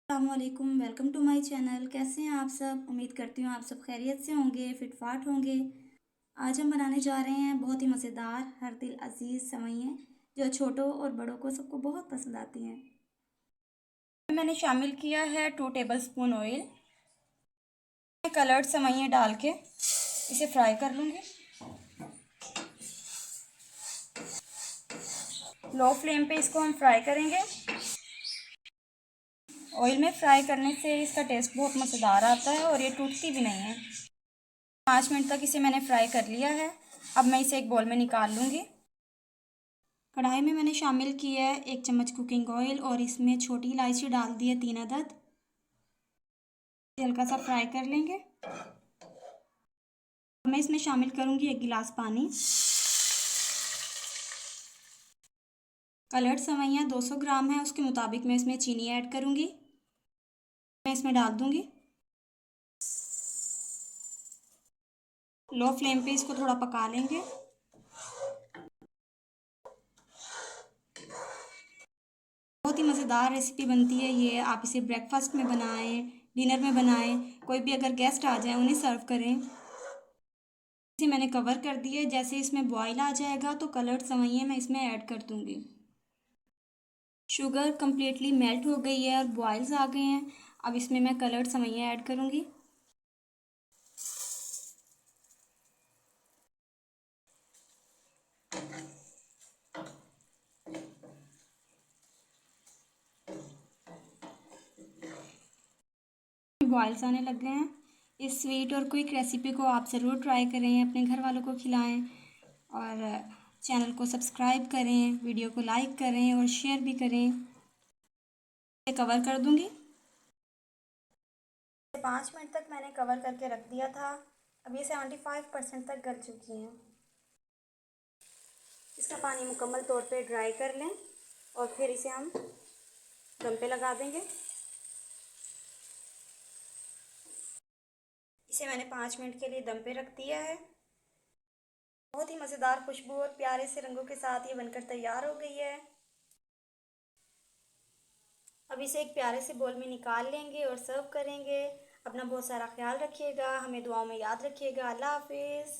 अस्सलामुअलैकुम, welcome to my channel. कैसे हैं आप सब? उम्मीद करती हूँ आप सब खैरियत से होंगे, फिटफाट होंगे। आज हम बनाने जा रहे हैं बहुत ही मज़ेदार, हर दिल अजीज़ सेवइयाँ, जो छोटों और बड़ों को सबको बहुत पसंद आती हैं। मैंने शामिल किया है 2 टेबलस्पून ऑयल। कलर्ड सेवइयाँ डाल के इसे फ्राई कर लूँगी। लो फ्लेम पे इसको हम फ्राई करेंगे। ऑयल में फ्राई करने से इसका टेस्ट बहुत मज़ेदार आता है और ये टूटती भी नहीं है। 5 मिनट तक इसे मैंने फ्राई कर लिया है। अब मैं इसे एक बाउल में निकाल लूँगी। कढ़ाई में मैंने शामिल किया है 1 चम्मच कुकिंग ऑयल और इसमें छोटी इलायची डाल दी है 3 अदद। हल्का सा फ्राई कर लेंगे। मैं इसमें शामिल करूँगी 1 गिलास पानी। कलर्ड सेवइयाँ 200 ग्राम है, उसके मुताबिक मैं इसमें चीनी ऐड करूँगी। मैं इसमें डाल दूँगी। लो फ्लेम पे इसको थोड़ा पका लेंगे। बहुत ही मज़ेदार रेसिपी बनती है ये। आप इसे ब्रेकफास्ट में बनाएं, डिनर में बनाएं, कोई भी अगर गेस्ट आ जाए उन्हें सर्व करें। इसे मैंने कवर कर दिया। जैसे इसमें बॉयल आ जाएगा तो कलर्ड सेवइयाँ मैं इसमें ऐड कर दूँगी। शुगर कम्प्लीटली मेल्ट हो गई है और बॉयल्स आ गए हैं। अब इसमें मैं कलर्ड सेवइयाँ ऐड करूँगी। बॉयल्स आने लग गए हैं। इस स्वीट और क्विक रेसिपी को आप ज़रूर ट्राई करें, अपने घर वालों को खिलाएं और चैनल को सब्सक्राइब करें, वीडियो को लाइक करें और शेयर भी करें। कवर कर दूँगी। 5 मिनट तक मैंने कवर करके रख दिया था। अब ये 75% तक गल चुकी हैं। इसका पानी मुकम्मल तौर पे ड्राई कर लें और फिर इसे हम दम पे लगा देंगे। इसे मैंने 5 मिनट के लिए दम पे रख दिया है। बहुत ही मज़ेदार खुशबू और प्यारे से रंगों के साथ ये बनकर तैयार हो गई है। अब इसे एक प्यारे से बोल में निकाल लेंगे और सर्व करेंगे। अपना बहुत सारा ख्याल रखिएगा, हमें दुआओं में याद रखिएगा। अल्लाह हाफिज़।